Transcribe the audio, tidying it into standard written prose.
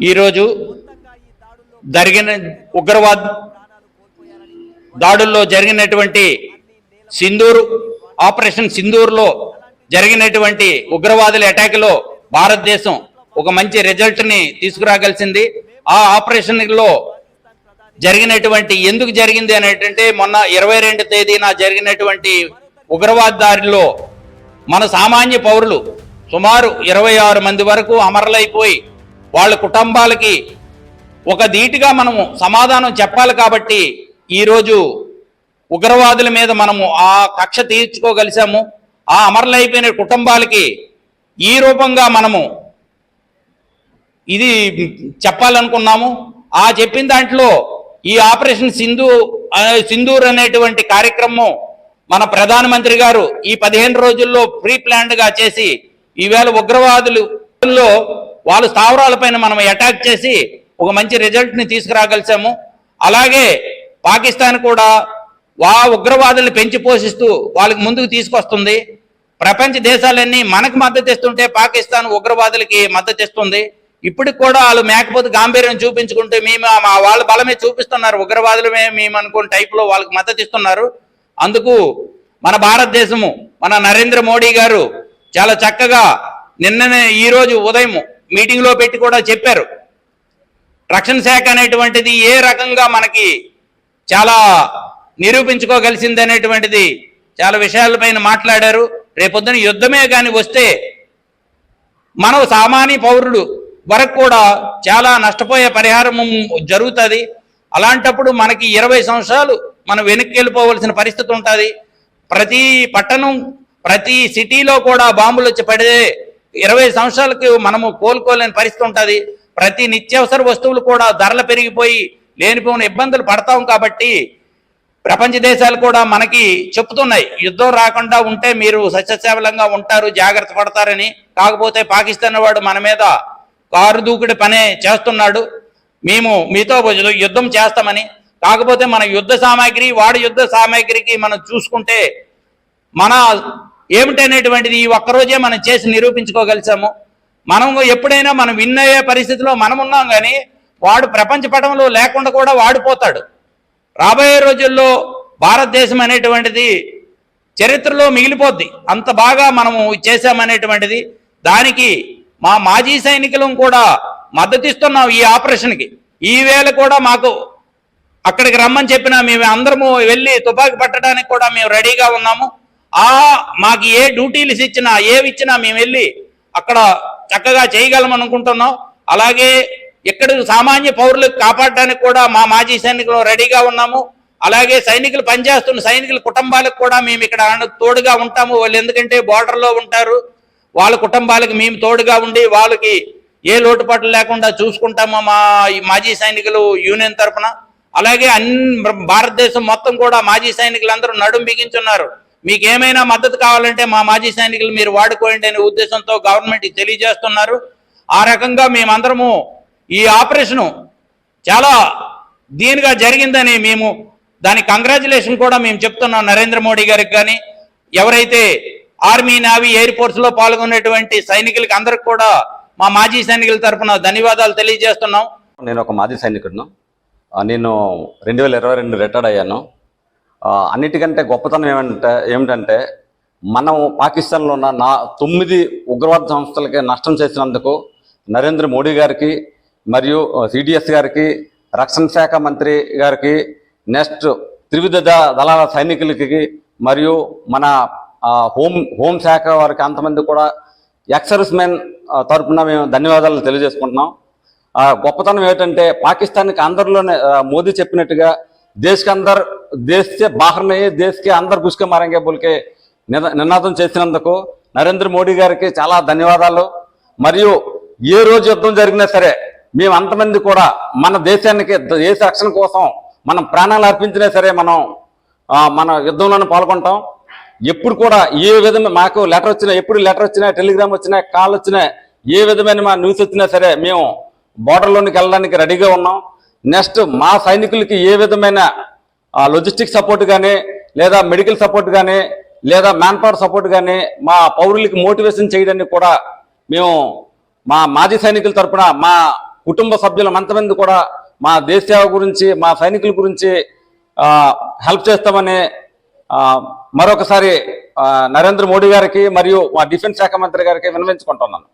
ఈరోజు జరిగిన ఉగ్రవాద దాడుల్లో జరిగినటువంటి సింధూర్ ఆపరేషన్ సింధూర్లో జరిగినటువంటి ఉగ్రవాదుల అటాక్లో భారతదేశం ఒక మంచి రిజల్ట్ని తీసుకురాగలిసింది. ఆ ఆపరేషన్లో జరిగినటువంటి ఎందుకు జరిగింది అనేటంటే మొన్న 22 తేదీన జరిగినటువంటి ఉగ్రవాద దాడిలో మన సామాన్య పౌరులు సుమారు 26 మంది వరకు అమరులైపోయి వాళ్ళ కుటుంబాలకి ఒక ధీటుగా మనము సమాధానం చెప్పాలి. కాబట్టి ఈరోజు ఉగ్రవాదుల మీద మనము ఆ కక్ష తీర్చుకోగలిసాము. ఆ అమరులైపోయిన కుటుంబాలకి ఈ రూపంగా మనము ఇది చెప్పాలనుకున్నాము. ఆ చెప్పిన దాంట్లో ఈ ఆపరేషన్ సింధూర్ అనేటువంటి కార్యక్రమం మన ప్రధానమంత్రి గారు ఈ 15 రోజుల్లో ప్రీ ప్లాన్డ్గా చేసి ఈవేళ ఉగ్రవాదులలో వాళ్ళ స్థావరాలపైన మనం అటాక్ చేసి ఒక మంచి రిజల్ట్ని తీసుకురాగలిసాము. అలాగే పాకిస్తాన్ కూడా ఉగ్రవాదుల్ని పెంచి పోషిస్తూ వాళ్ళకి ముందుకు తీసుకొస్తుంది. ప్రపంచ దేశాలన్నీ మనకు మద్దతు ఇస్తుంటే పాకిస్తాన్ ఉగ్రవాదులకి మద్దతు ఇస్తుంది. ఇప్పటికి కూడా వాళ్ళు మేకపోతే గాంభీర్యం చూపించుకుంటే మేము వాళ్ళ బలమే చూపిస్తున్నారు, ఉగ్రవాదులమే మేము అనుకున్న టైప్లో వాళ్ళకి మద్దతు ఇస్తున్నారు. అందుకు మన భారతదేశము మన నరేంద్ర మోడీ గారు చాలా చక్కగా నిన్ననే ఈరోజు ఉదయం మీటింగ్లో పెట్టి కూడా చెప్పారు. రక్షణ శాఖ అనేటువంటిది ఏ రకంగా మనకి చాలా నిరూపించుకోగలిసింది అనేటువంటిది చాలా విషయాలపైన మాట్లాడారు. రేపొద్దున యుద్ధమే కానీ వస్తే మనం సామాన్య పౌరుడు వరకు కూడా చాలా నష్టపోయే పరిహారం జరుగుతుంది. అలాంటప్పుడు మనకి 20 సంవత్సరాలు మనం వెనక్కి వెళ్ళిపోవలసిన పరిస్థితి ఉంటుంది. ప్రతి పట్టణం ప్రతి సిటీలో కూడా బాంబులు వచ్చి పడే 20 సంవత్సరాలకు మనము కోలుకోలేని పరిస్థితి ఉంటుంది. ప్రతి నిత్యావసర వస్తువులు కూడా ధరలు పెరిగిపోయి లేనిపోయిన ఇబ్బందులు పడతాం. కాబట్టి ప్రపంచ దేశాలు కూడా మనకి చెప్తున్నాయి, యుద్ధం రాకుండా ఉంటే మీరు సస్యశ్యామలంగా ఉంటారు, జాగ్రత్త పడతారని. కాకపోతే పాకిస్తాన్ వాడు మన మీద కారు దూకుడు పనే చేస్తున్నాడు, మేము మీతో యుద్ధం చేస్తామని. కాకపోతే మన యుద్ధ సామాగ్రి వాడి యుద్ధ సామాగ్రికి మనం చూసుకుంటే మన ఏమిటనేటువంటిది ఈ ఒక్కరోజే మనం చేసి నిరూపించుకోగలిసాము. మనం ఎప్పుడైనా మనం విన్ అయ్యే పరిస్థితిలో మనం ఉన్నాం, కానీ వాడు ప్రపంచ పటంలో లేకుండా కూడా వాడిపోతాడు. రాబోయే రోజుల్లో భారతదేశం అనేటువంటిది చరిత్రలో మిగిలిపోద్ది, అంత బాగా మనము చేశామనేటువంటిది. దానికి మా మాజీ సైనికులను కూడా మద్దతిస్తున్నాం ఈ ఆపరేషన్కి. ఈవేళ కూడా మాకు అక్కడికి రమ్మని చెప్పినా మేము అందరము వెళ్ళి తుపాకీ పట్టడానికి కూడా మేము రెడీగా ఉన్నాము. మాకు ఏ డ్యూటీలు ఇచ్చినా ఏవిచ్చినా మేము వెళ్ళి అక్కడ చక్కగా చేయగలం అనుకుంటున్నాం. అలాగే ఇక్కడ సామాన్య పౌరులకు కాపాడడానికి కూడా మా మాజీ సైనికులు రెడీగా ఉన్నాము. అలాగే సైనికులు పనిచేస్తున్న సైనికుల కుటుంబాలకు కూడా మేము ఇక్కడ తోడుగా ఉంటాము. వాళ్ళు ఎందుకంటే బోర్డర్లో ఉంటారు, వాళ్ళ కుటుంబాలకు మేము తోడుగా ఉండి వాళ్ళకి ఏ లోటుపాట్లు లేకుండా చూసుకుంటాము మా మాజీ సైనికులు యూనియన్ తరఫున. అలాగే భారతదేశం మొత్తం కూడా మాజీ సైనికులందరూ నడుం బిగించున్నారు. మీకు ఏమైనా మద్దతు కావాలంటే మా మాజీ సైనికులు మీరు వాడుకోండి అనే ఉద్దేశంతో గవర్నమెంట్కి తెలియజేస్తున్నారు. ఆ రకంగా మేమందరము ఈ ఆపరేషను చాలా దీనిగా జరిగిందని మేము దాని కంగ్రాచులేషన్ కూడా మేము చెప్తున్నాం నరేంద్ర మోడీ గారికి. కానీ ఎవరైతే ఆర్మీ, నేవీ, ఎయిర్ ఫోర్స్లో పాల్గొనేటువంటి సైనికులకి అందరికి కూడా మా మాజీ సైనికుల తరఫున ధన్యవాదాలు తెలియజేస్తున్నాం. నేను ఒక మాజీ సైనికుడును. నేను 2022 రిటైర్డ్ అయ్యాను. అన్నిటికంటే గొప్పతనం ఏమిటంటే మనం పాకిస్తాన్లో ఉన్న 9 ఉగ్రవాద సంస్థలకి నష్టం చేసినందుకు నరేంద్ర మోడీ గారికి మరియు సిడిఎస్ గారికి, రక్షణ శాఖ మంత్రి గారికి, నెక్స్ట్ త్రివిధ దళాల సైనికులకి మరియు మన హోం శాఖ వారికి అంతమంది కూడా ఎక్స్-సర్వీస్ మెన్ తరఫున మేము ధన్యవాదాలు తెలియజేసుకుంటున్నాం. గొప్పతనం ఏంటంటే పాకిస్తాన్కి అందరిలోనే మోదీ చెప్పినట్టుగా देश के अंदर देश से बाहर नहीं देश के अंदर घुस के मारेंगे बोल के నినాదం చేసినందుకు నరేంద్ర మోడీ గారికి చాలా ధన్యవాదాలు. మరియు ఏ రోజు యుద్ధం జరిగినా సరే మేము అంతమంది కూడా మన దేశానికి దేశ రక్షణ కోసం మనం ప్రాణాలు అర్పించినా సరే మనం మన యుద్ధంలోనే పాల్గొంటాం. ఎప్పుడు కూడా ఏ విధమైన మాకు లెటర్ వచ్చినా, ఎప్పుడు లెటర్ వచ్చినా, టెలిగ్రామ్ వచ్చినా, కాల్ వచ్చినా, ఏ విధమైన మా న్యూస్ వచ్చినా సరే మేము బోర్డర్లోనికి వెళ్ళడానికి రెడీగా ఉన్నాం. నెక్స్ట్ మా సైనికులకి ఏ విధమైన లాజిస్టిక్ సపోర్ట్ కానీ, లేదా మెడికల్ సపోర్ట్ కానీ, లేదా మ్యాన్ పవర్ సపోర్ట్ కానీ, మా పౌరులకి మోటివేషన్ చేయడానికి కూడా మేము మా మాజీ సైనికుల తరఫున మా కుటుంబ సభ్యులం అంతమంది కూడా మా దేశ సేవ గురించి, మా సైనికుల గురించి హెల్ప్ చేస్తామని మరొకసారి నరేంద్ర మోడీ గారికి మరియు మా డిఫెన్స్ శాఖ మంత్రి గారికి విన్నవించుకుంటున్నాను.